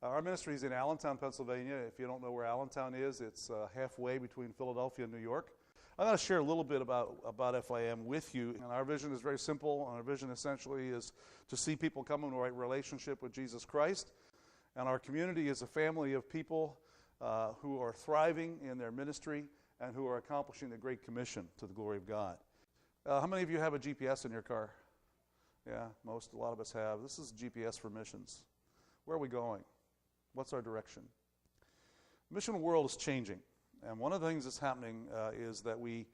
Our ministry is in Allentown, Pennsylvania. If you don't know where Allentown is, it's halfway between Philadelphia and New York. I'm going to share a little bit about FIM with you. And our vision is very simple. Our vision essentially is to see people come into a right relationship with Jesus Christ. And our community is a family of people who are thriving in their ministry and who are accomplishing the Great Commission to the glory of God. How many of you have a GPS in your car? Yeah, a lot of us have. This is GPS for missions. Where are we going? What's our direction? The mission world is changing. And one of the things that's happening is that we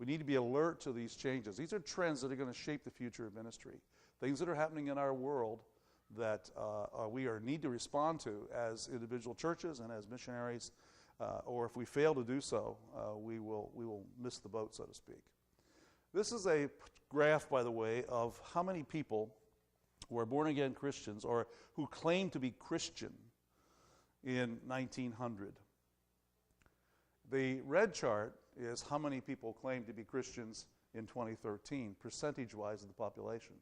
need to be alert to these changes. These are trends that are going to shape the future of ministry. Things that are happening in our world that we need to respond to as individual churches and as missionaries. Or if we fail to do so, we will miss the boat, so to speak. This is a graph, by the way, of how many people who are born-again Christians or who claim to be Christian in 1900. The red chart is how many people claim to be Christians in 2013, percentage-wise of the population.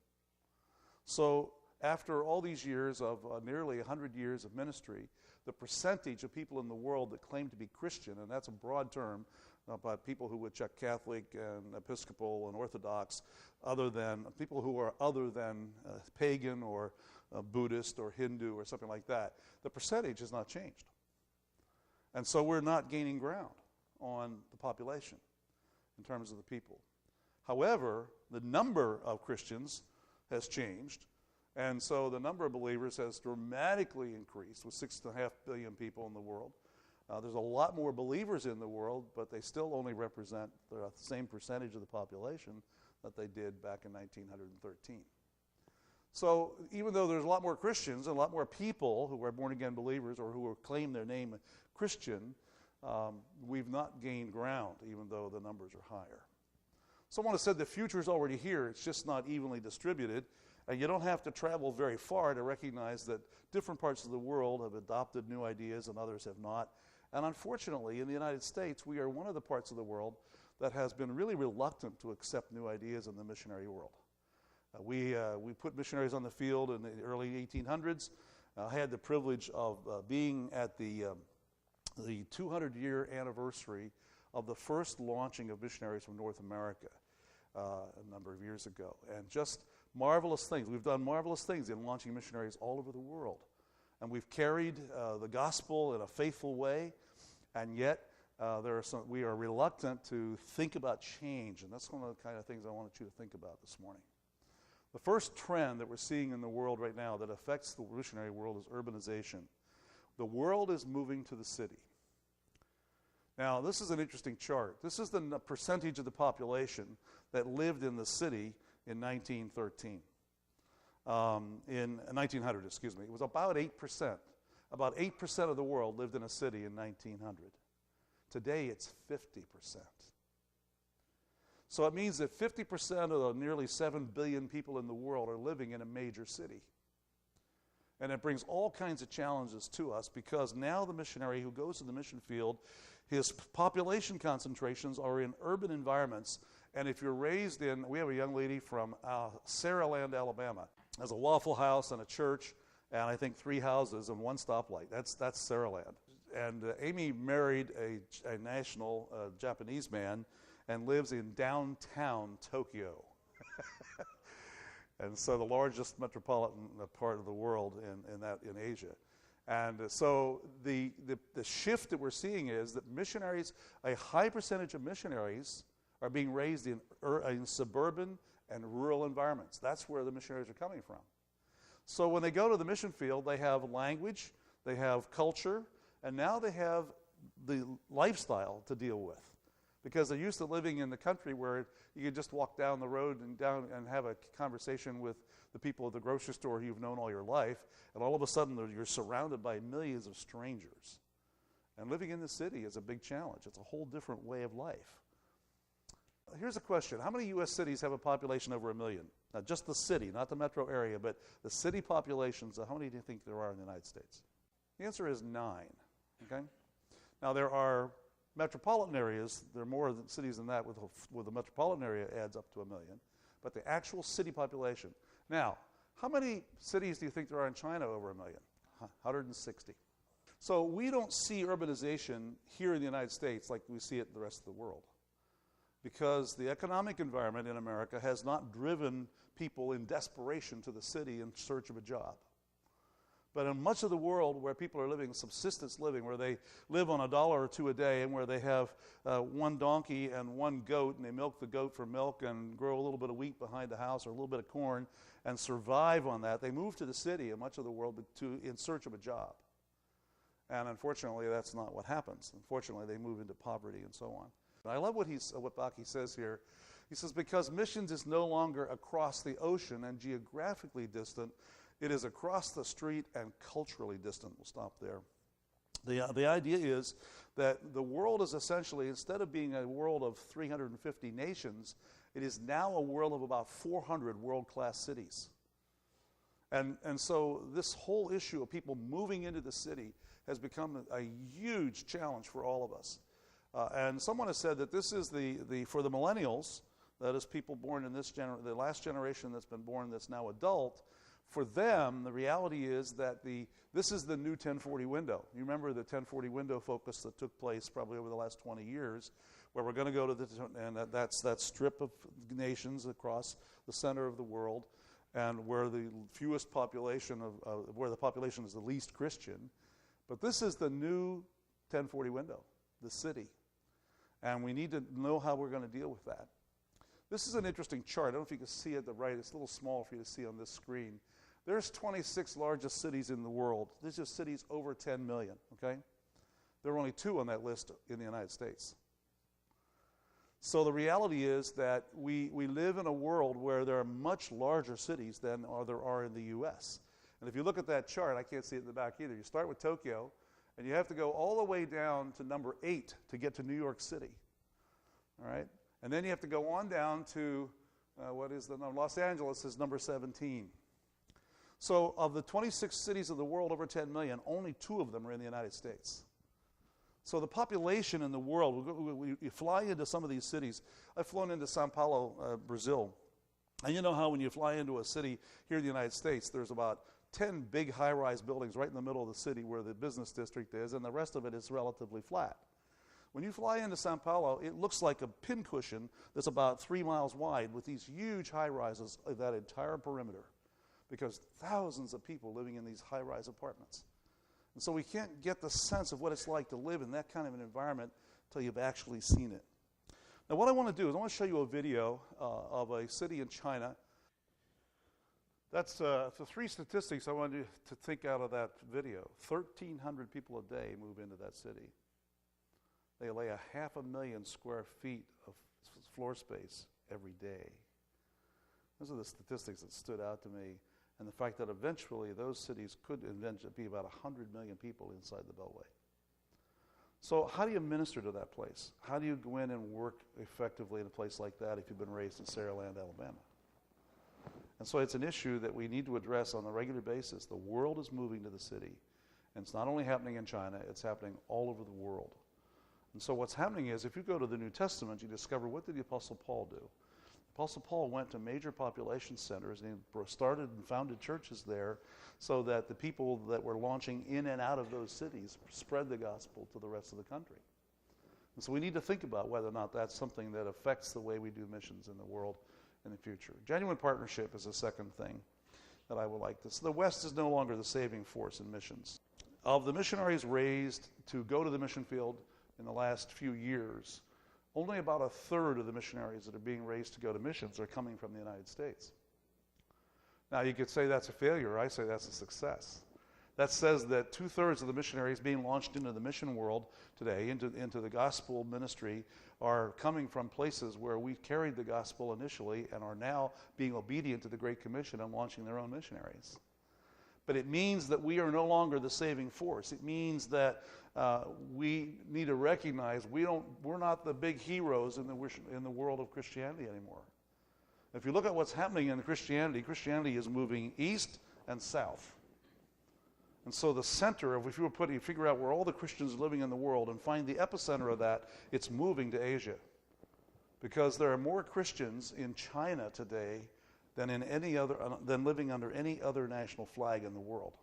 So after all these years of nearly 100 years of ministry, the percentage of people in the world that claim to be Christian, and that's a broad term, but people who would check Catholic and Episcopal and Orthodox, other than people who are other than pagan or Buddhist or Hindu or something like that, the percentage has not changed. And so we're not gaining ground on the population in terms of the people. However, the number of Christians has changed, and so the number of believers has dramatically increased with 6.5 billion people in the world. There's a lot more believers in the world, but they still only represent the same percentage of the population that they did back in 1913. So even though there's a lot more Christians and a lot more people who are born-again believers or who claim their name Christian, we've not gained ground, even though the numbers are higher. Someone has said the future is already here. It's just not evenly distributed. And you don't have to travel very far to recognize that different parts of the world have adopted new ideas and others have not. And unfortunately, in the United States, we are one of the parts of the world that has been really reluctant to accept new ideas in the missionary world. We put missionaries on the field in the early 1800s. I had the privilege of being at the 200-year anniversary of the first launching of missionaries from North America a number of years ago. And just marvelous things. We've done marvelous things in launching missionaries all over the world. And we've carried the gospel in a faithful way, and yet we are reluctant to think about change. And that's one of the kind of things I wanted you to think about this morning. The first trend that we're seeing in the world right now that affects the missionary world is urbanization. The world is moving to the city. Now, this is an interesting chart. This is the percentage of the population that lived in the city in 1913. In 1900, excuse me. It was about 8%. About 8% of the world lived in a city in 1900. Today, it's 50%. So it means that 50% of the nearly 7 billion people in the world are living in a major city. And it brings all kinds of challenges to us because now the missionary who goes to the mission field, his population concentrations are in urban environments. And if you're raised in, we have a young lady from Saraland, Alabama, has a Waffle House and a church, and I think 3 houses and 1 stoplight. That's Saraland. And Amy married a national Japanese man and lives in downtown Tokyo. And so the largest metropolitan part of the world in Asia. And so the shift that we're seeing is that missionaries, a high percentage of missionaries are being raised in suburban and rural environments. That's where the missionaries are coming from. So when they go to the mission field, they have language, they have culture, and now they have the lifestyle to deal with. Because they're used to living in the country where you can just walk down the road and have a conversation with the people at the grocery store you've known all your life, and all of a sudden you're surrounded by millions of strangers. And living in the city is a big challenge. It's a whole different way of life. Here's a question. How many U.S. cities have a population over 1 million? Now, just the city, not the metro area, but the city populations, how many do you think there are in the United States? The answer is 9. Okay? Now, there are metropolitan areas. There are more cities than that with the metropolitan area adds up to 1 million. But the actual city population. Now, how many cities do you think there are in China over 1 million? 160. So we don't see urbanization here in the United States like we see it in the rest of the world, because the economic environment in America has not driven people in desperation to the city in search of a job. But in much of the world where people are living subsistence living, where they live on $1 or $2 a day, and where they have one donkey and one goat, and they milk the goat for milk and grow a little bit of wheat behind the house or a little bit of corn and survive on that, they move to the city in much of the world in search of a job. And unfortunately, that's not what happens. Unfortunately, they move into poverty and so on. And I love what Baki says here. He says, because missions is no longer across the ocean and geographically distant, it is across the street and culturally distant. We'll stop there. The idea is that the world is essentially, instead of being a world of 350 nations, it is now a world of about 400 world-class cities. And so this whole issue of people moving into the city has become a huge challenge for all of us. And someone has said that this is for the millennials, that is people born in the last generation that's been born that's now adult. For them, the reality is that this is the new 1040 window. You remember the 1040 window focus that took place probably over the last 20 years, where we're going to go to and that's that strip of nations across the center of the world, and where the fewest population where the population is the least Christian. But this is the new 1040 window, the city. And we need to know how we're going to deal with that. This is an interesting chart. I don't know if you can see it at the right. It's a little small for you to see on this screen. There's 26 largest cities in the world. These are cities over 10 million, okay? There are only 2 on that list in the United States. So the reality is that we live in a world where there are much larger cities than there are in the U.S. And if you look at that chart, I can't see it in the back either. You start with Tokyo, and you have to go all the way down to number 8 to get to New York City, all right? And then you have to go on down to, Los Angeles is number 17. So of the 26 cities of the world over 10 million, only 2 of them are in the United States. So the population in the world, we fly into some of these cities. I've flown into Sao Paulo, Brazil. And you know how when you fly into a city here in the United States, there's about 10 big high-rise buildings right in the middle of the city where the business district is, and the rest of it is relatively flat. When you fly into Sao Paulo, it looks like a pincushion that's about 3 miles wide with these huge high-rises of that entire perimeter, because thousands of people living in these high-rise apartments. And so we can't get the sense of what it's like to live in that kind of an environment until you've actually seen it. Now what I want to do is I want to show you a video of a city in China. That's the 3 statistics I want you to think out of that video. 1,300 people a day move into that city. They lay 500,000 square feet of floor space every day. Those are the statistics that stood out to me, and the fact that eventually those cities could eventually be about 100 million people inside the Beltway. So how do you minister to that place? How do you go in and work effectively in a place like that if you've been raised in Saraland, Alabama? And so it's an issue that we need to address on a regular basis. The world is moving to the city, and it's not only happening in China, it's happening all over the world. And so what's happening is, if you go to the New Testament, you discover, what did the Apostle Paul do? The Apostle Paul went to major population centers and he started and founded churches there so that the people that were launching in and out of those cities spread the gospel to the rest of the country. And so we need to think about whether or not that's something that affects the way we do missions in the world in the future. Genuine partnership is the second thing that I would like to. So the West is no longer the saving force in missions. Of the missionaries raised to go to the mission field in the last few years, only about 1/3 of the missionaries that are being raised to go to missions are coming from the United States. Now, you could say that's a failure. I say that's a success. That says that 2/3 of the missionaries being launched into the mission world today, into the gospel ministry, are coming from places where we carried the gospel initially and are now being obedient to the Great Commission and launching their own missionaries. But it means that we are no longer the saving force. It means that we need to recognize we're not the big heroes in the world of Christianity anymore. If you look at what's happening in Christianity is moving east and south. And so the center of, if you were figure out where all the Christians are living in the world and find the epicenter of that, it's moving to Asia. Because there are more Christians in China today than living under any other national flag in the world.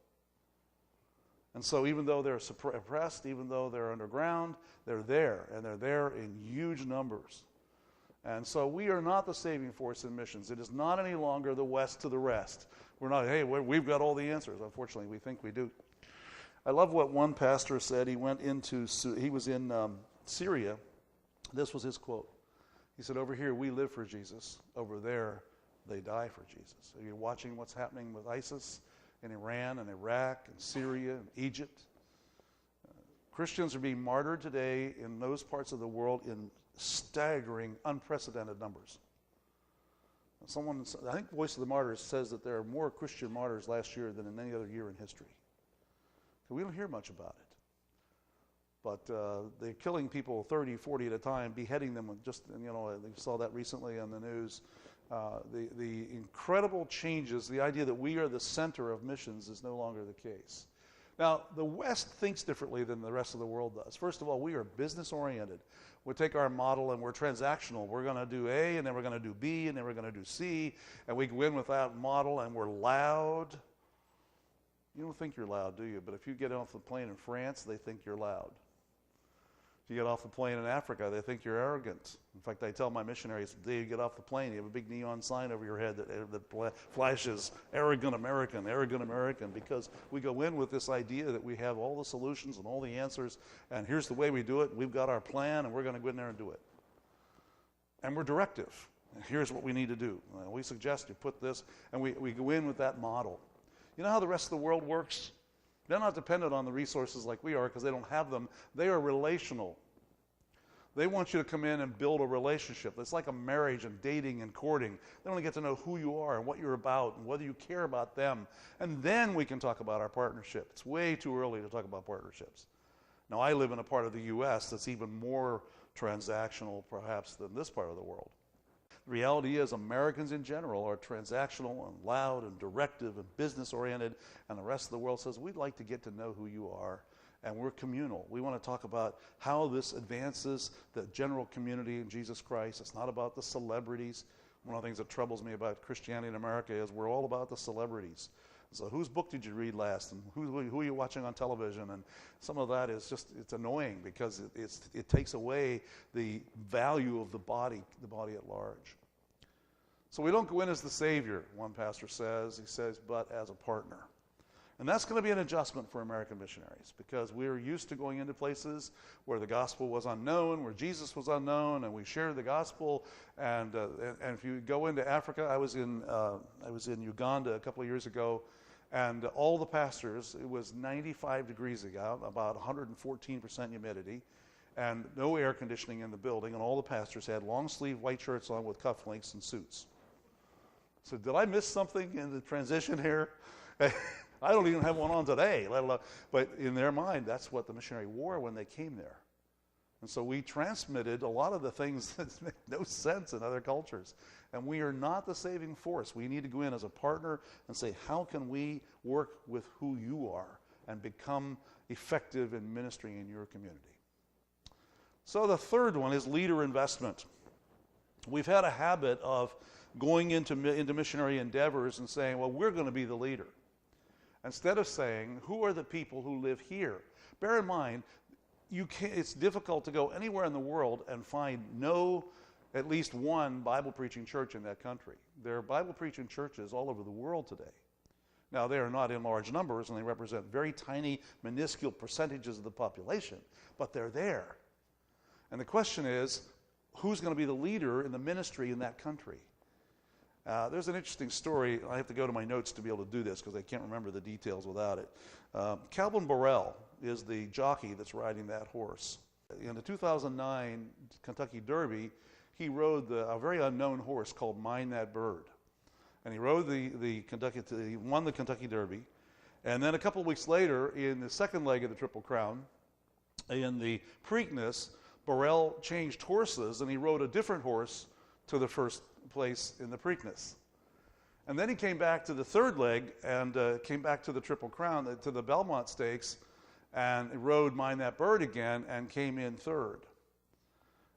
And so even though they're suppressed, even though they're underground, they're there, and they're there in huge numbers. And so we are not the saving force in missions. It is not any longer the West to the rest. We're not, hey, we've got all the answers. Unfortunately, we think we do. I love what one pastor said. He was in Syria. This was his quote. He said, over here, we live for Jesus. Over there, they die for Jesus. Are you watching what's happening with ISIS in Iran and Iraq and Syria and Egypt? Christians are being martyred today in those parts of the world in staggering, unprecedented numbers. I think Voice of the Martyrs says that there are more Christian martyrs last year than in any other year in history. We don't hear much about it. But they're killing people 30, 40 at a time, beheading them. You saw that recently on the news. The incredible changes, the idea that we are the center of missions is no longer the case. Now, the West thinks differently than the rest of the world does. First of all, we are business-oriented. We take our model and we're transactional. We're going to do A, and then we're going to do B, and then we're going to do C, and we go in with that model, and we're loud. You don't think you're loud, do you? But if you get off the plane in France, they think you're loud. If you get off the plane in Africa, they think you're arrogant. In fact, I tell my missionaries, the day you get off the plane, you have a big neon sign over your head that flashes arrogant American, because we go in with this idea that we have all the solutions and all the answers, and here's the way we do it. We've got our plan, and we're going to go in there and do it. And we're directive. Here's what we need to do. We suggest you put this, and we go in with that model. You know how the rest of the world works? They're not dependent on the resources like we are because they don't have them. They are relational. They want you to come in and build a relationship. It's like a marriage and dating and courting. They want to get to know who you are and what you're about and whether you care about them. And then we can talk about our partnership. It's way too early to talk about partnerships. Now, I live in a part of the U.S. that's even more transactional, perhaps, than this part of the world. The reality is Americans in general are transactional and loud and directive and business-oriented, and the rest of the world says, we'd like to get to know who you are, and we're communal. We want to talk about how this advances the general community in Jesus Christ. It's not about the celebrities. One of the things that troubles me about Christianity in America is we're all about the celebrities. So whose book did you read last, and who are you watching on television? And some of that is just, it's annoying because it takes away the value of the body at large. So we don't go in as the Savior, one pastor says. He says, but as a partner. And that's going to be an adjustment for American missionaries because we're used to going into places where the gospel was unknown, where Jesus was unknown, and we shared the gospel. And if you go into Africa, I was in Uganda a couple of years ago, and all the pastors, it was 95 degrees out, about 114% humidity, and no air conditioning in the building, and all the pastors had long-sleeve white shirts on with cufflinks and suits. So did I miss something in the transition here? I don't even have one on today, let alone, but in their mind, that's what the missionary wore when they came there. And so we transmitted a lot of the things that make no sense in other cultures. And we are not the saving force. We need to go in as a partner and say, how can we work with who you are and become effective in ministry in your community? So the third one is leader investment. We've had a habit of going into missionary endeavors and saying, well, we're going to be the leader. Instead of saying, who are the people who live here? Bear in mind, it's difficult to go anywhere in the world and find at least one Bible-preaching church in that country. There are Bible-preaching churches all over the world today. Now, they are not in large numbers, and they represent very tiny, minuscule percentages of the population, but they're there. And the question is, who's going to be the leader in the ministry in that country? There's an interesting story. I have to go to my notes to be able to do this because I can't remember the details without it. Calvin Burrell is the jockey that's riding that horse. In the 2009 Kentucky Derby, he rode a very unknown horse called Mind That Bird. And he rode he won the Kentucky Derby. And then a couple of weeks later, in the second leg of the Triple Crown, in the Preakness, Burrell changed horses and he rode a different horse to the first place in the Preakness. And then he came back to the third leg and came back to the Triple Crown, to the Belmont Stakes, and rode Mind That Bird again and came in third.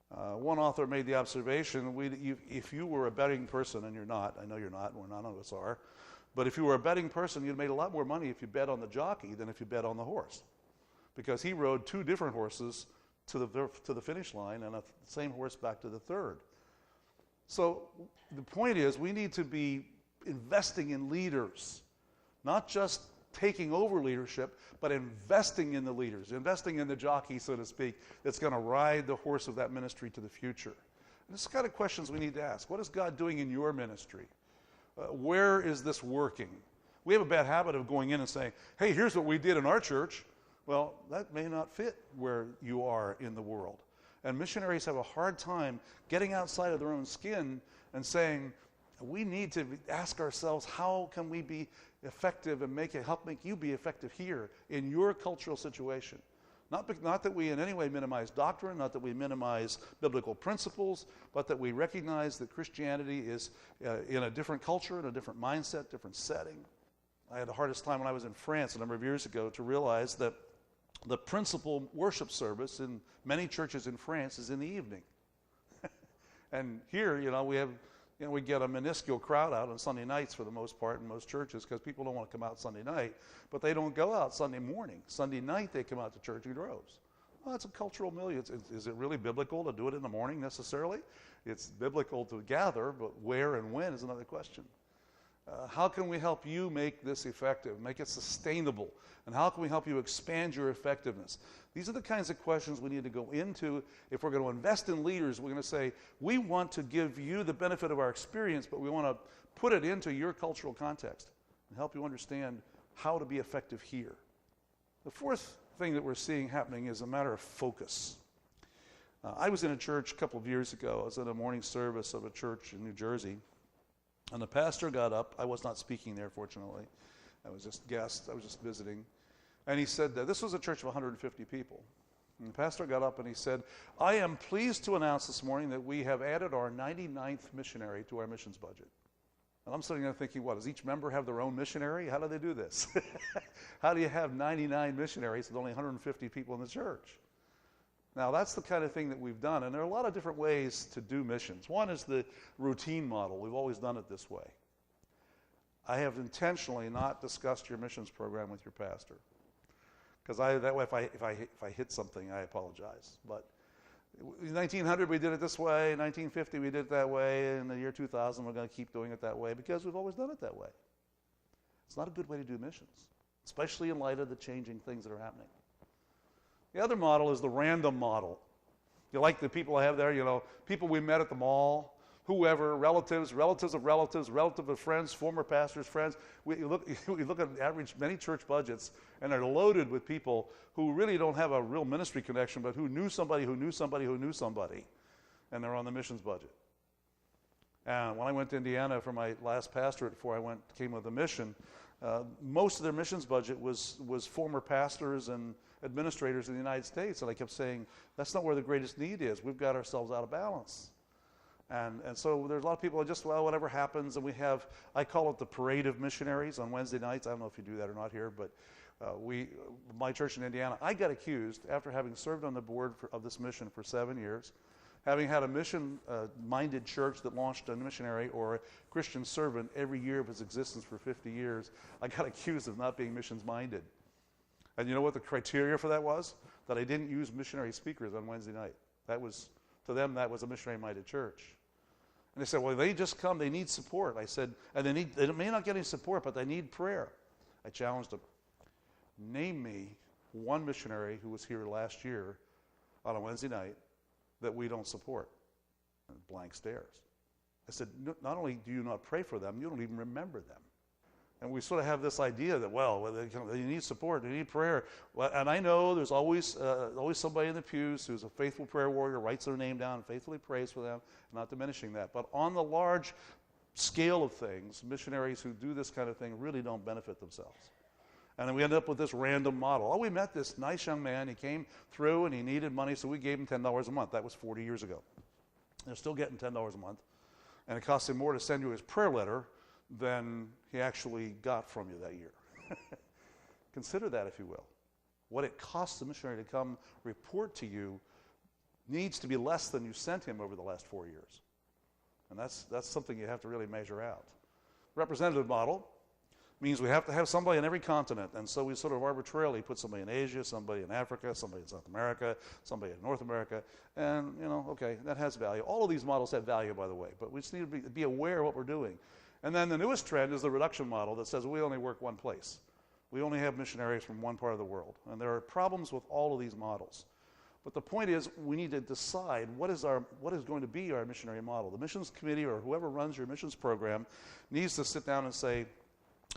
One author made the observation, if you were a betting person, and you're not, I know you're not, and none of us are, But if you were a betting person, you'd have made a lot more money if you bet on the jockey than if you bet on the horse, because he rode 2 different horses to the finish line and the same horse back to the third. So the point is, we need to be investing in leaders, not just taking over leadership, but investing in the leaders, investing in the jockey, so to speak, that's going to ride the horse of that ministry to the future. And this is the kind of questions we need to ask. What is God doing in your ministry? Where is this working? We have a bad habit of going in and saying, hey, here's what we did in our church. Well, that may not fit where you are in the world. And missionaries have a hard time getting outside of their own skin and saying, we need to ask ourselves, how can we be effective and help make you be effective here in your cultural situation? Not that we in any way minimize doctrine, not that we minimize biblical principles, but that we recognize that Christianity is in a different culture, in a different mindset, different setting. I had the hardest time when I was in France a number of years ago to realize that the principal worship service in many churches in France is in the evening. And here, we get a minuscule crowd out on Sunday nights for the most part in most churches, because people don't want to come out Sunday night, but they don't go out Sunday morning. Sunday night they come out to church in droves. Well, that's a cultural milieu. Is it really biblical to do it in the morning necessarily? It's biblical to gather, but where and when is another question. How can we help you make this effective, make it sustainable? And how can we help you expand your effectiveness? These are the kinds of questions we need to go into. If we're going to invest in leaders, we're going to say, we want to give you the benefit of our experience, but we want to put it into your cultural context and help you understand how to be effective here. The fourth thing that we're seeing happening is a matter of focus. I was in a church a couple of years ago. I was at a morning service of a church in New Jersey, and the pastor got up. I was not speaking there, fortunately. I was just guest. I was just visiting. And he said that this was a church of 150 people. And the pastor got up and he said, I am pleased to announce this morning that we have added our 99th missionary to our missions budget. And I'm sitting there thinking, what, does each member have their own missionary? How do they do this? How do you have 99 missionaries with only 150 people in the church? Now, that's the kind of thing that we've done. And there are a lot of different ways to do missions. One is the routine model. We've always done it this way. I have intentionally not discussed your missions program with your pastor, because that way, if I hit something, I apologize. But in 1900 we did it this way. In 1950 we did it that way. In the year 2000 we're going to keep doing it that way because we've always done it that way. It's not a good way to do missions, especially in light of the changing things that are happening. The other model is the random model. You like the people I have there, people we met at the mall, whoever, relatives of friends, former pastors, friends. We look at average many church budgets, and they're loaded with people who really don't have a real ministry connection, but who knew somebody who knew somebody who knew somebody, and they're on the missions budget. And when I went to Indiana for my last pastorate before I came with a mission, most of their missions budget was former pastors and administrators in the United States, and I kept saying, that's not where the greatest need is. We've got ourselves out of balance. And so there's a lot of people who just, whatever happens, and we have, I call it the parade of missionaries on Wednesday nights. I don't know if you do that or not here, but my church in Indiana, I got accused after having served on the board of this mission for 7 years, having had a mission-minded church that launched a missionary or a Christian servant every year of its existence for 50 years, I got accused of not being missions-minded. And you know what the criteria for that was? That I didn't use missionary speakers on Wednesday night. To them, that was a missionary-minded church. And they said, well, they just come, they need support. I said, and they may not get any support, but they need prayer. I challenged them. Name me one missionary who was here last year on a Wednesday night that we don't support. And blank stares. I said, not only do you not pray for them, you don't even remember them. And we sort of have this idea that, they need support, they need prayer. Well, and I know there's always somebody in the pews who's a faithful prayer warrior, writes their name down, and faithfully prays for them, not diminishing that. But on the large scale of things, missionaries who do this kind of thing really don't benefit themselves. And then we end up with this random model. Oh, we met this nice young man. He came through, and he needed money, so we gave him $10 a month. That was 40 years ago. They're still getting $10 a month. And it costs him more to send you his prayer letter than he actually got from you that year. Consider that, if you will. What it costs the missionary to come report to you needs to be less than you sent him over the last 4 years. And that's something you have to really measure out. Representative model. Means we have to have somebody on every continent, and so we sort of arbitrarily put somebody in Asia, somebody in Africa, somebody in South America, somebody in North America, and, okay, that has value. All of these models have value, by the way, but we just need to be aware of what we're doing. And then the newest trend is the reduction model that says we only work one place. We only have missionaries from one part of the world, and there are problems with all of these models. But the point is, we need to decide what is going to be our missionary model. The missions committee or whoever runs your missions program needs to sit down and say,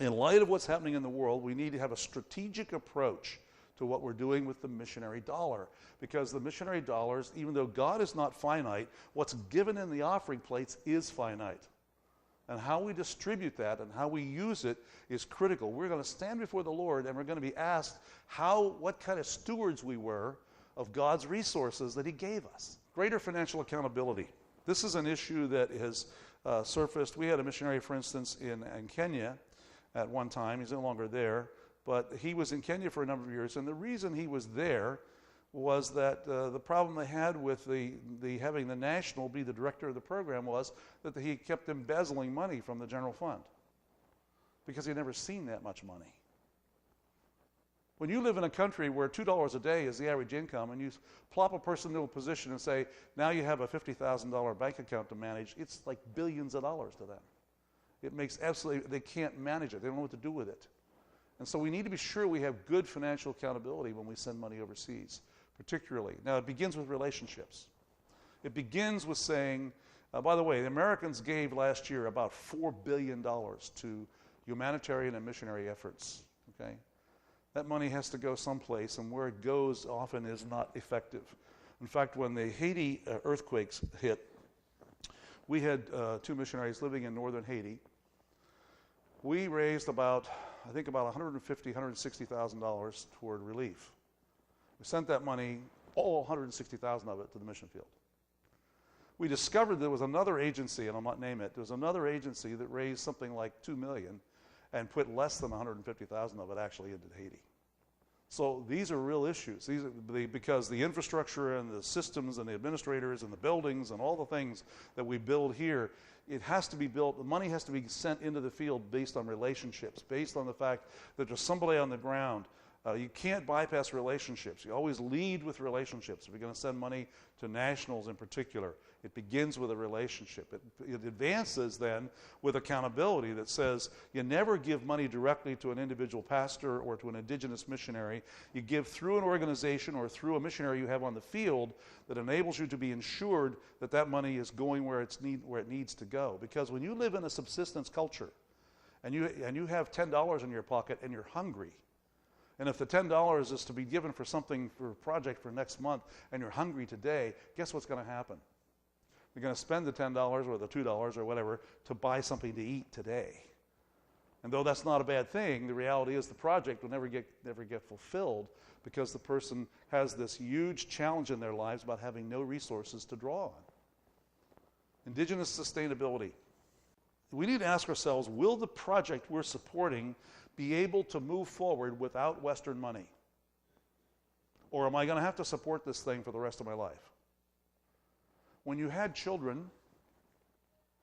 in light of what's happening in the world, we need to have a strategic approach to what we're doing with the missionary dollar. Because the missionary dollars, even though God is not finite, what's given in the offering plates is finite. And how we distribute that and how we use it is critical. We're going to stand before the Lord and we're going to be asked what kind of stewards we were of God's resources that He gave us. Greater financial accountability. This is an issue that has surfaced. We had a missionary, for instance, in Kenya at one time. He's no longer there, but he was in Kenya for a number of years, and the reason he was there was that the problem they had with having the national be the director of the program was that he kept embezzling money from the general fund because he'd never seen that much money. When you live in a country where $2 a day is the average income and you plop a person into a position and say, now you have a $50,000 bank account to manage, it's like billions of dollars to them. It makes they can't manage it. They don't know what to do with it. And so we need to be sure we have good financial accountability when we send money overseas, particularly. Now, it begins with relationships. It begins with saying, by the way, the Americans gave last year about $4 billion to humanitarian and missionary efforts, okay? That money has to go someplace, and where it goes often is not effective. In fact, when the Haiti earthquakes hit, we had two missionaries living in northern Haiti. We raised about $150,000, $160,000 toward relief. We sent that money, all $160,000 of it, to the mission field. We discovered there was another agency, and I'll not name it, there was another agency that raised something like $2 million and put less than $150,000 of it actually into Haiti. So these are real issues. Because the infrastructure and the systems and the administrators and the buildings and all the things that we build here, it has to be built, the money has to be sent into the field based on relationships, based on the fact that there's somebody on the ground. You can't bypass relationships. You always lead with relationships. If you're going to send money to nationals in particular, it begins with a relationship. It advances then with accountability that says you never give money directly to an individual pastor or to an indigenous missionary. You give through an organization or through a missionary you have on the field that enables you to be ensured that that money is going where it needs to go. Because when you live in a subsistence culture and you have $10 in your pocket and you're hungry, and if the $10 is to be given for something, for a project for next month, and you're hungry today, guess what's going to happen? You're going to spend the $10 or the $2 or whatever to buy something to eat today. And though that's not a bad thing, the reality is the project will never get fulfilled because the person has this huge challenge in their lives about having no resources to draw on. Indigenous sustainability. We need to ask ourselves, will the project we're supporting be able to move forward without Western money? Or am I going to have to support this thing for the rest of my life? When you had children,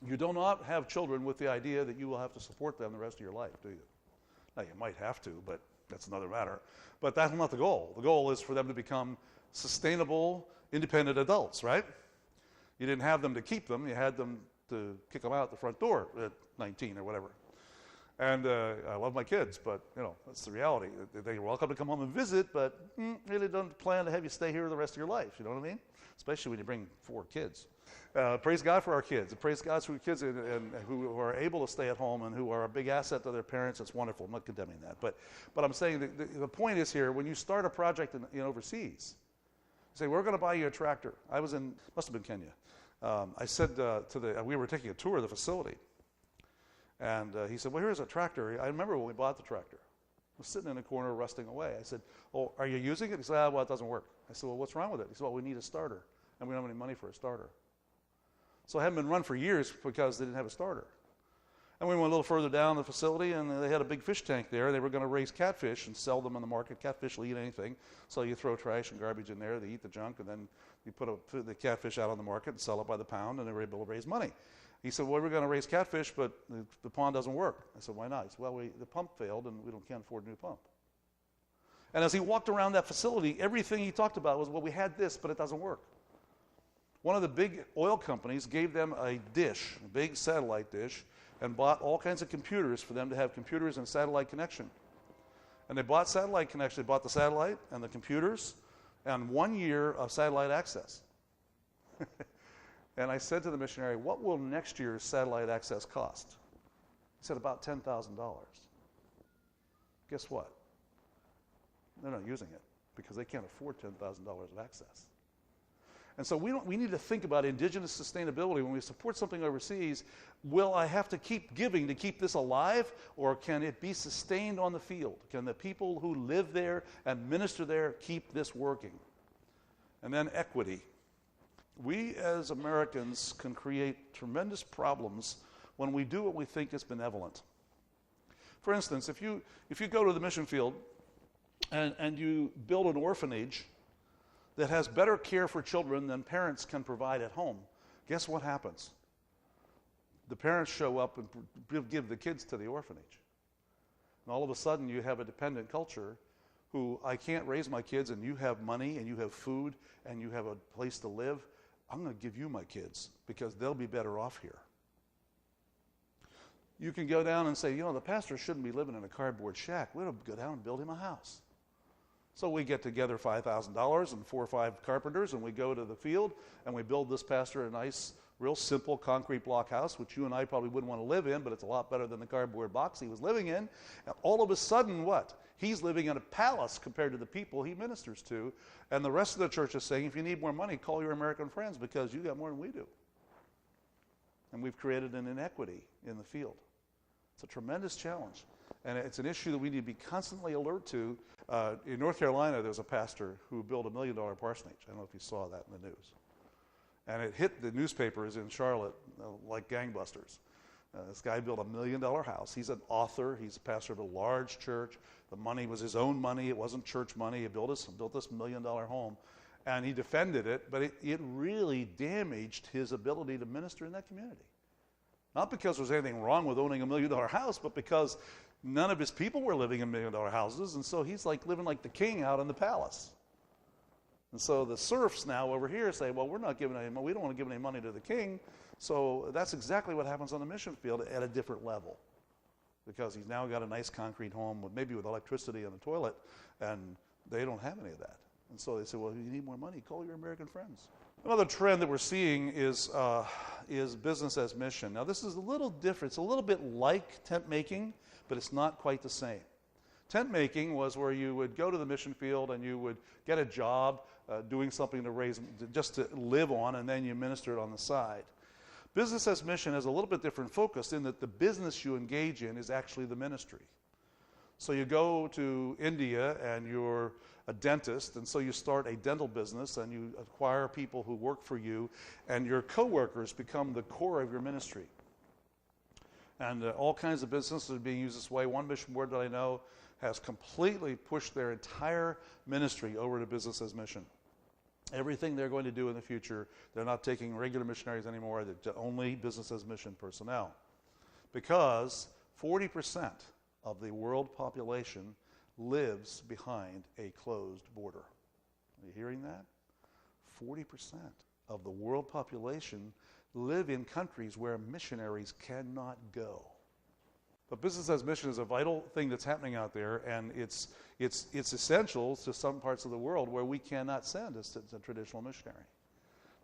you do not have children with the idea that you will have to support them the rest of your life, do you? Now, you might have to, but that's another matter. But that's not the goal. The goal is for them to become sustainable, independent adults, right? You didn't have them to keep them. You had them to kick them out the front door at 19 or whatever. And I love my kids, but, that's the reality. They're welcome to come home and visit, but really don't plan to have you stay here the rest of your life, you know what I mean? Especially when you bring 4 kids. Praise God for our kids. Praise God for kids and who are able to stay at home and who are a big asset to their parents. It's wonderful. I'm not condemning that. But I'm saying the point is here, when you start a project in overseas, you say, we're going to buy you a tractor. Must have been Kenya. I said we were taking a tour of the facility. And he said, well, here's a tractor. I remember when we bought the tractor. It was sitting in a corner rusting away. I said, oh, are you using it? He said, well, it doesn't work. I said, well, what's wrong with it? He said, well, we need a starter, and we don't have any money for a starter. So it hadn't been run for years because they didn't have a starter. And we went a little further down the facility, and they had a big fish tank there. They were going to raise catfish and sell them on the market. Catfish will eat anything. So you throw trash and garbage in there. They eat the junk, and then you put the catfish out on the market and sell it by the pound, and they were able to raise money. He said, well, we're going to raise catfish, but the pond doesn't work. I said, why not? He said, well, the pump failed, and we can't afford a new pump. And as he walked around that facility, everything he talked about was, well, we had this, but it doesn't work. One of the big oil companies gave them a dish, a big satellite dish, and bought all kinds of computers for them to have computers and satellite connection. And they bought satellite connection. They bought the satellite and the computers and 1 year of satellite access. And I said to the missionary, what will next year's satellite access cost? He said, about $10,000. Guess what? They're not using it because they can't afford $10,000 of access. And so we need to think about indigenous sustainability. When we support something overseas, will I have to keep giving to keep this alive, or can it be sustained on the field? Can the people who live there and minister there keep this working? And then equity. We as Americans can create tremendous problems when we do what we think is benevolent. For instance, if you go to the mission field and you build an orphanage that has better care for children than parents can provide at home, guess what happens? The parents show up and give the kids to the orphanage. And all of a sudden you have a dependent culture who, I can't raise my kids, and you have money and you have food and you have a place to live. I'm going to give you my kids because they'll be better off here. You can go down and say, the pastor shouldn't be living in a cardboard shack. We'll go down and build him a house. So we get together $5,000 and 4 or 5 carpenters, and we go to the field, and we build this pastor a nice, real simple concrete block house, which you and I probably wouldn't want to live in, but it's a lot better than the cardboard box he was living in. And all of a sudden, what? He's living in a palace compared to the people he ministers to, and the rest of the church is saying, if you need more money, call your American friends because you got more than we do. And we've created an inequity in the field. It's a tremendous challenge. And it's an issue that we need to be constantly alert to. In North Carolina, there's a pastor who built $1 million parsonage. I don't know if you saw that in the news. And it hit the newspapers in Charlotte like gangbusters. This guy built $1 million house. He's an author. He's a pastor of a large church. The money was his own money. It wasn't church money. He built this $1 million home. And he defended it, but it really damaged his ability to minister in that community. Not because there's anything wrong with owning $1 million house, but because none of his people were living in $1 million houses, and so he's like living like the king out in the palace. And so the serfs now over here say, well, we don't want to give any money to the king. So that's exactly what happens on the mission field at a different level. Because he's now got a nice concrete home, maybe with electricity and a toilet, and they don't have any of that. And so they say, well, if you need more money, call your American friends. Another trend that we're seeing is business as mission. Now, this is a little different. It's a little bit like tent making, but it's not quite the same. Tent making was where you would go to the mission field and you would get a job doing something just to live on, and then you minister it on the side. Business as mission has a little bit different focus in that the business you engage in is actually the ministry. So you go to India and you're a dentist, and so you start a dental business and you acquire people who work for you, and your coworkers become the core of your ministry. And all kinds of businesses are being used this way. One mission board that I know has completely pushed their entire ministry over to business as mission. Everything they're going to do in the future, they're not taking regular missionaries anymore. They're only business as mission personnel. Because 40% of the world population lives behind a closed border. Are you hearing that? 40% of the world population live in countries where missionaries cannot go. But business as mission is a vital thing that's happening out there, and it's essential to some parts of the world where we cannot send a traditional missionary.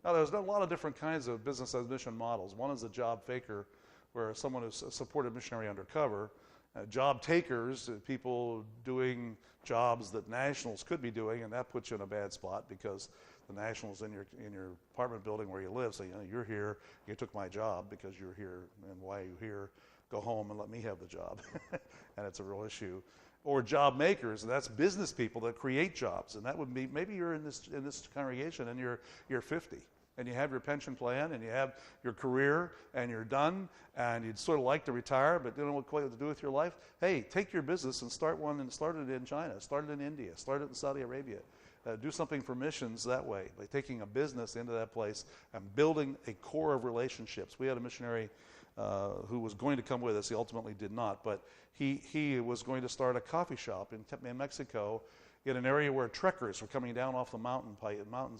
Now, there's a lot of different kinds of business as mission models. One is a job faker, where someone who's supported missionary undercover. Job takers, people doing jobs that nationals could be doing, and that puts you in a bad spot because the nationals in your apartment building where you live say, you're here, you took my job because you're here, and why are you here? Go home and let me have the job. And it's a real issue. Or job makers, and that's business people that create jobs, and that would be, maybe you're in this congregation and you're 50. And you have your pension plan, and you have your career, and you're done, and you'd sort of like to retire, but you don't know quite what to do with your life. Hey, take your business and start it in China, start it in India, start it in Saudi Arabia. do something for missions that way, by taking a business into that place and building a core of relationships. We had a missionary who was going to come with us. He ultimately did not, but he was going to start a coffee shop in Mexico, in an area where trekkers were coming down off the mountain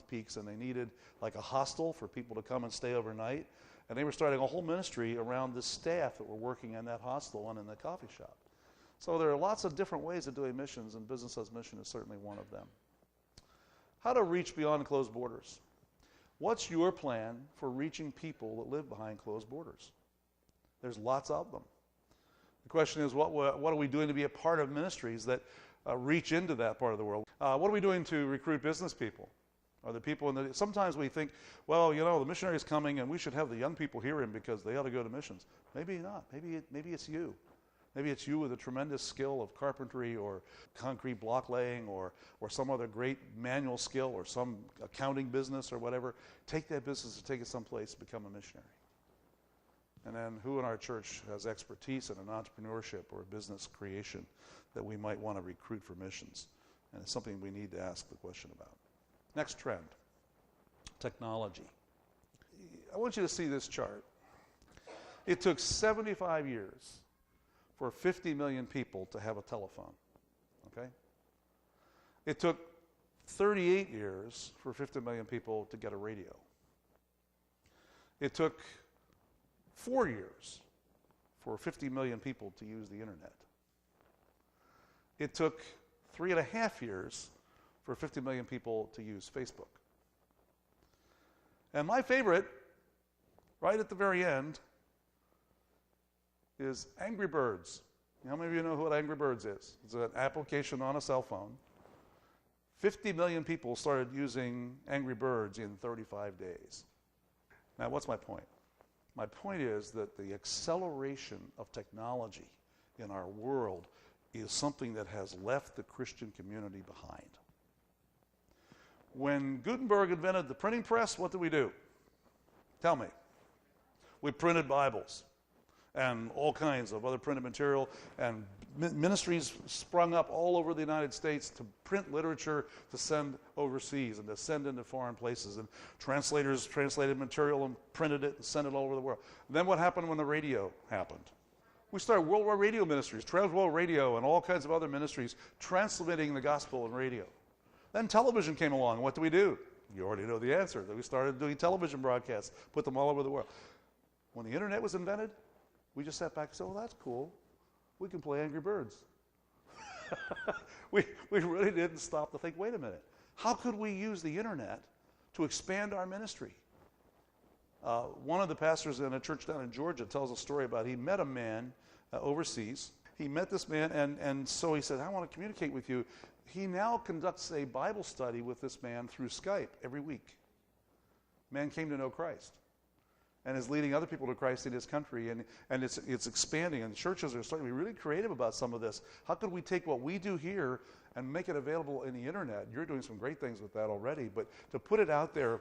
peaks, and they needed like a hostel for people to come and stay overnight. And they were starting a whole ministry around the staff that were working in that hostel and in the coffee shop. So there are lots of different ways of doing missions, and Business as Mission is certainly one of them. How to reach beyond closed borders. What's your plan for reaching people that live behind closed borders? There's lots of them. The question is, what are we doing to be a part of ministries that reach into that part of the world? What are we doing to recruit business people? Are the people sometimes we think, well, the missionary is coming and we should have the young people hear him because they ought to go to missions. Maybe not. Maybe it's you. Maybe it's you with a tremendous skill of carpentry or concrete block laying or some other great manual skill or some accounting business or whatever. Take that business and take it someplace, become a missionary. And then who in our church has expertise in an entrepreneurship or a business creation that we might want to recruit for missions? And it's something we need to ask the question about. Next trend, technology. I want you to see this chart. It took 75 years for 50 million people to have a telephone, okay? It took 38 years for 50 million people to get a radio. It took 4 years for 50 million people to use the internet. It took 3.5 years for 50 million people to use Facebook. And my favorite, right at the very end, is Angry Birds. How many of you know what Angry Birds is? It's an application on a cell phone. 50 million people started using Angry Birds in 35 days. Now, what's my point? My point is that the acceleration of technology in our world is something that has left the Christian community behind. When Gutenberg invented the printing press, what did we do? Tell me. We printed Bibles and all kinds of other printed material, and ministries sprung up all over the United States to print literature to send overseas and to send into foreign places, and translators translated material and printed it and sent it all over the world. And then what happened when the radio happened? We started World War Radio ministries, Trans-World Radio, and all kinds of other ministries transmitting the gospel in radio. Then television came along, and what do? You already know the answer. We started doing television broadcasts, put them all over the world. When the internet was invented, we just sat back and said, well, that's cool. We can play Angry Birds. we really didn't stop to think, wait a minute. How could we use the internet to expand our ministry? One of the pastors in a church down in Georgia tells a story about he met a man overseas. He met this man, and so he said, I want to communicate with you. He now conducts a Bible study with this man through Skype every week. Man came to know Christ and is leading other people to Christ in his country, and it's expanding, and churches are starting to be really creative about some of this. How could we take what we do here and make it available in the internet? You're doing some great things with that already, but to put it out there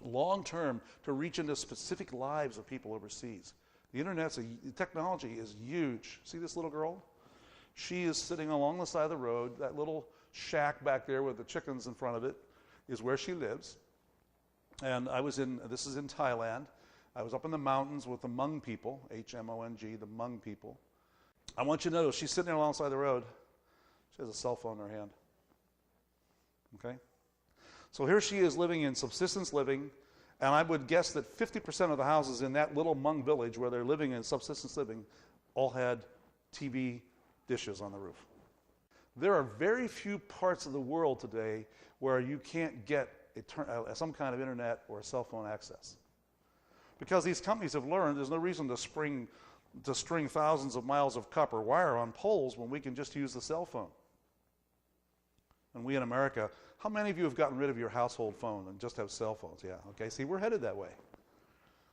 long term to reach into specific lives of people overseas. The technology is huge. See this little girl? She is sitting along the side of the road. That little shack back there with the chickens in front of it is where she lives. And this is in Thailand. I was up in the mountains with the Hmong people, H-M-O-N-G, the Hmong people. I want you to know, she's sitting there alongside the road. She has a cell phone in her hand. Okay? So here she is living in subsistence living, and I would guess that 50% of the houses in that little Hmong village where they're living in subsistence living all had TV dishes on the roof. There are very few parts of the world today where you can't get some kind of internet or a cell phone access. Because these companies have learned there's no reason to string thousands of miles of copper wire on poles when we can just use the cell phone. And we in America, how many of you have gotten rid of your household phone and just have cell phones? Yeah, okay, see, we're headed that way.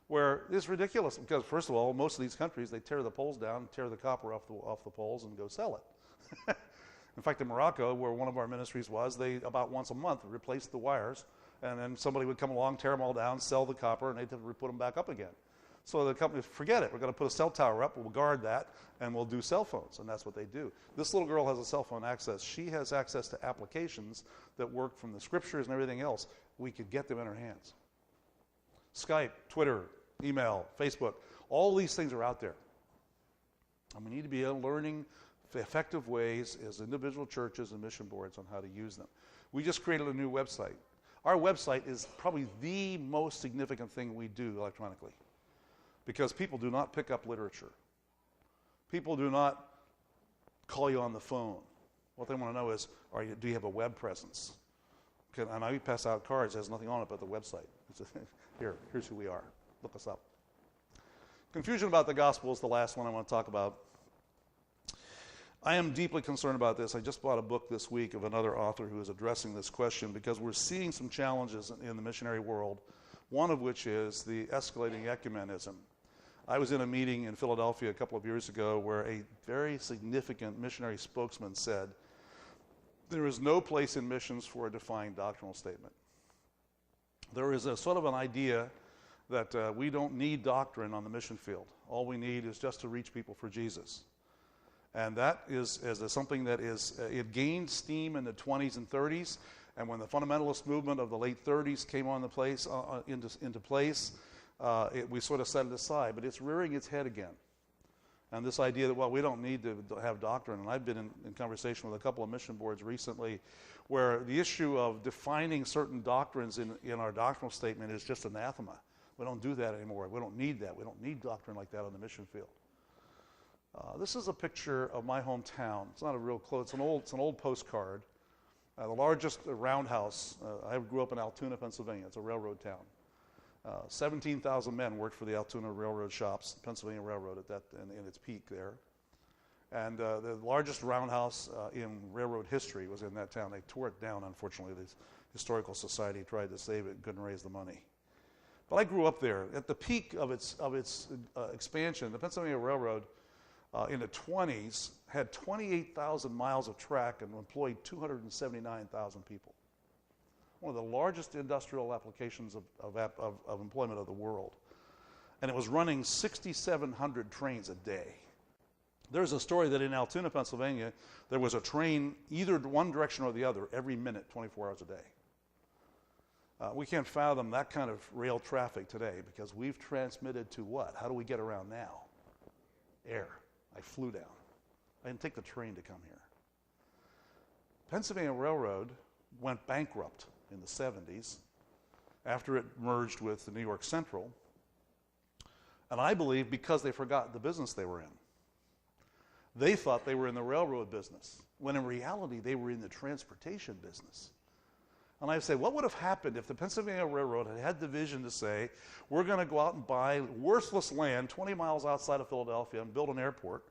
Where it's ridiculous because, first of all, most of these countries, they tear the poles down, tear the copper off the poles and go sell it. In fact, in Morocco, where one of our ministries was, they about once a month replaced the wires, and then somebody would come along, tear them all down, sell the copper, and they'd have to put them back up again. So the company, forget it. We're going to put a cell tower up. We'll guard that, and we'll do cell phones. And that's what they do. This little girl has a cell phone access. She has access to applications that work from the scriptures and everything else. We could get them in her hands. Skype, Twitter, email, Facebook, all these things are out there. And we need to be learning effective ways as individual churches and mission boards on how to use them. We just created a new website. Our website is probably the most significant thing we do electronically, because people do not pick up literature. People do not call you on the phone. What they want to know is, do you have a web presence? And I pass out cards. There's nothing on it but the website. Here's who we are. Look us up. Confusion about the gospel is the last one I want to talk about. I am deeply concerned about this. I just bought a book this week of another author who is addressing this question, because we're seeing some challenges in the missionary world, one of which is the escalating ecumenism. I was in a meeting in Philadelphia a couple of years ago where a very significant missionary spokesman said, there is no place in missions for a defined doctrinal statement. There is a sort of an idea that we don't need doctrine on the mission field. All we need is just to reach people for Jesus. And that is something that it gained steam in the 20s and 30s, and when the fundamentalist movement of the late 30s came into place, we sort of set it aside. But it's rearing its head again. And this idea that, well, we don't need to have doctrine. And I've been in conversation with a couple of mission boards recently where the issue of defining certain doctrines in our doctrinal statement is just anathema. We don't do that anymore. We don't need that. We don't need doctrine like that on the mission field. This is a picture of my hometown. It's not a real close. It's an old postcard. The largest roundhouse. I grew up in Altoona, Pennsylvania. It's a railroad town. 17,000 men worked for the Altoona Railroad shops, Pennsylvania Railroad in its peak there. And the largest roundhouse in railroad history was in that town. They tore it down, unfortunately. The Historical Society tried to save it and couldn't raise the money. But I grew up there. At the peak of its expansion, the Pennsylvania Railroad in the 20s had 28,000 miles of track and employed 279,000 people. One of the largest industrial applications of employment of the world. And it was running 6,700 trains a day. There's a story that in Altoona, Pennsylvania, there was a train either one direction or the other every minute, 24 hours a day. We can't fathom that kind of rail traffic today because we've transmitted to what? How do we get around now? Air. I flew down. I didn't take the train to come here. Pennsylvania Railroad went bankrupt in the 70s after it merged with the New York Central, and I believe because they forgot the business they were in. They thought they were in the railroad business, when in reality they were in the transportation business. And I say, what would have happened if the Pennsylvania Railroad had had the vision to say, we're going to go out and buy worthless land 20 miles outside of Philadelphia and build an airport,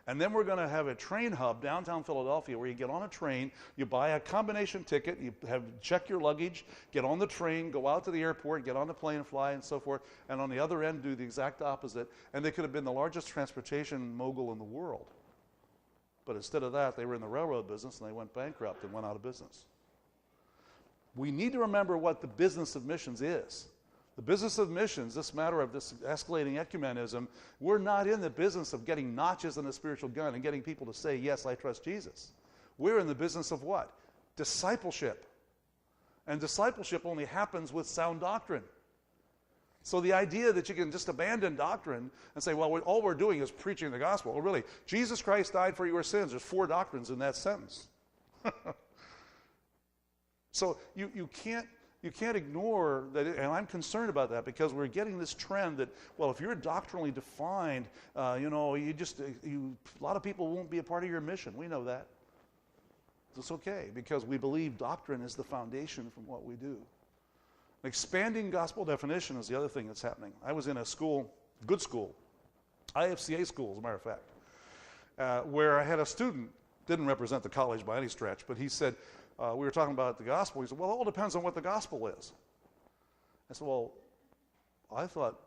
and then we're going to have a train hub downtown Philadelphia where you get on a train, you buy a combination ticket, you check your luggage, get on the train, go out to the airport, get on the plane and fly and so forth, and on the other end do the exact opposite, and they could have been the largest transportation mogul in the world. But instead of that, they were in the railroad business and they went bankrupt and went out of business. We need to remember what the business of missions is. The business of missions, this matter of this escalating ecumenism, we're not in the business of getting notches in a spiritual gun and getting people to say, yes, I trust Jesus. We're in the business of what? Discipleship. And discipleship only happens with sound doctrine. So the idea that you can just abandon doctrine and say, well, all we're doing is preaching the gospel. Well, really, Jesus Christ died for your sins. There's 4 doctrines in that sentence. So you can't ignore that, and I'm concerned about that because we're getting this trend that, well, if you're doctrinally defined, a lot of people won't be a part of your mission. We know that. It's okay because we believe doctrine is the foundation from what we do. Expanding gospel definition is the other thing that's happening. I was in a school, good school, IFCA school, as a matter of fact, where I had a student, didn't represent the college by any stretch, but he said, we were talking about the gospel. He said, well, it all depends on what the gospel is. I said, well, I thought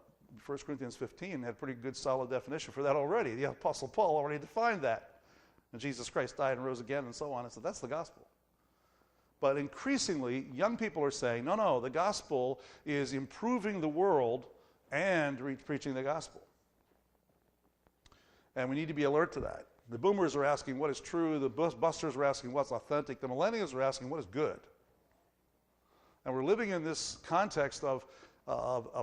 1 Corinthians 15 had a pretty good, solid definition for that already. The Apostle Paul already defined that. And Jesus Christ died and rose again and so on. I said, that's the gospel. But increasingly, young people are saying, no, the gospel is improving the world and preaching the gospel. And we need to be alert to that. The boomers are asking what is true. The busters are asking what's authentic. The millennials are asking what is good. And we're living in this context of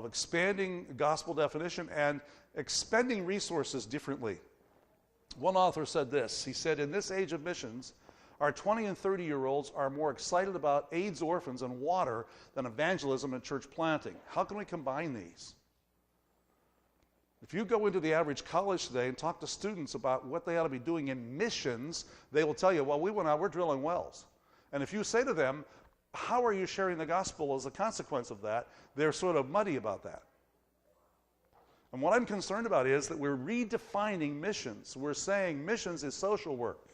expanding gospel definition and expending resources differently. One author said this. He said, in this age of missions, our 20 and 30-year-olds are more excited about AIDS orphans and water than evangelism and church planting. How can we combine these? If you go into the average college today and talk to students about what they ought to be doing in missions, they will tell you, well, we went out, we're drilling wells. And if you say to them, how are you sharing the gospel as a consequence of that, they're sort of muddy about that. And what I'm concerned about is that we're redefining missions. We're saying missions is social work.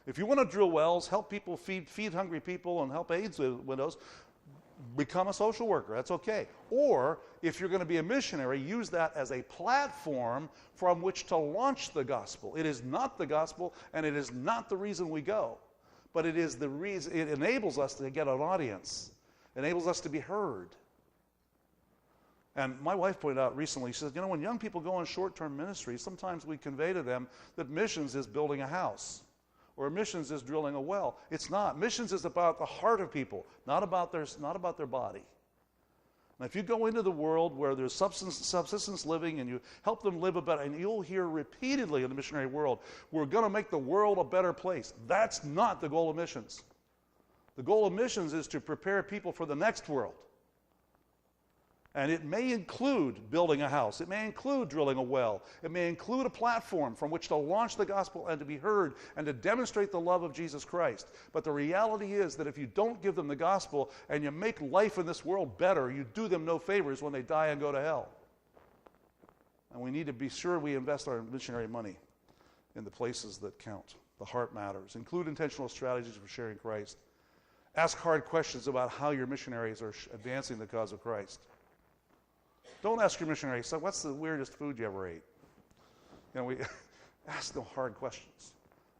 If you want to drill wells, help people feed hungry people and help AIDS widows, become a social worker. That's okay. Or if you're going to be a missionary, use that as a platform from which to launch the gospel. It is not the gospel, and it is not the reason we go, but it is the reason. It enables us to get an audience. It enables us to be heard. And my wife pointed out recently, she said, you know, when young people go on short-term ministry, sometimes we convey to them that missions is building a house, or missions is drilling a well. It's not. Missions is about the heart of people, not about their body. Now, if you go into the world where there's subsistence living and you help them live a better, and you'll hear repeatedly in the missionary world, we're going to make the world a better place. That's not the goal of missions. The goal of missions is to prepare people for the next world. And it may include building a house. It may include drilling a well. It may include a platform from which to launch the gospel and to be heard and to demonstrate the love of Jesus Christ. But the reality is that if you don't give them the gospel and you make life in this world better, you do them no favors when they die and go to hell. And we need to be sure we invest our missionary money in the places that count. The heart matters. Include intentional strategies for sharing Christ. Ask hard questions about how your missionaries are advancing the cause of Christ. Don't ask your missionary, so what's the weirdest food you ever ate? You know, we ask them hard questions.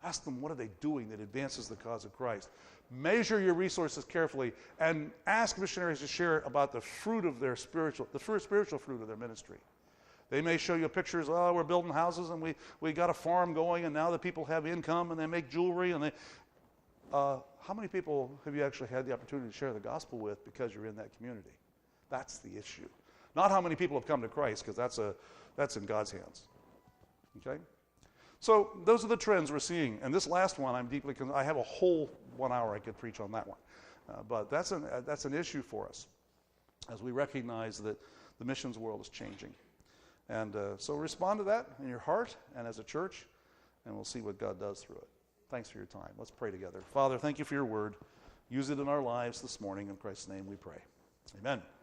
Ask them, what are they doing that advances the cause of Christ? Measure your resources carefully and ask missionaries to share about the fruit of their spiritual fruit of their ministry. They may show you pictures, oh, we're building houses and we got a farm going and now the people have income and they make jewelry and they... how many people have you actually had the opportunity to share the gospel with because you're in that community? That's the issue. Not how many people have come to Christ, because that's in God's hands. Okay? So those are the trends we're seeing. And this last one, I have a whole 1 hour I could preach on that one. But that's an issue for us as we recognize that the missions world is changing. And so respond to that in your heart and as a church, and we'll see what God does through it. Thanks for your time. Let's pray together. Father, thank you for your word. Use it in our lives this morning. In Christ's name we pray. Amen.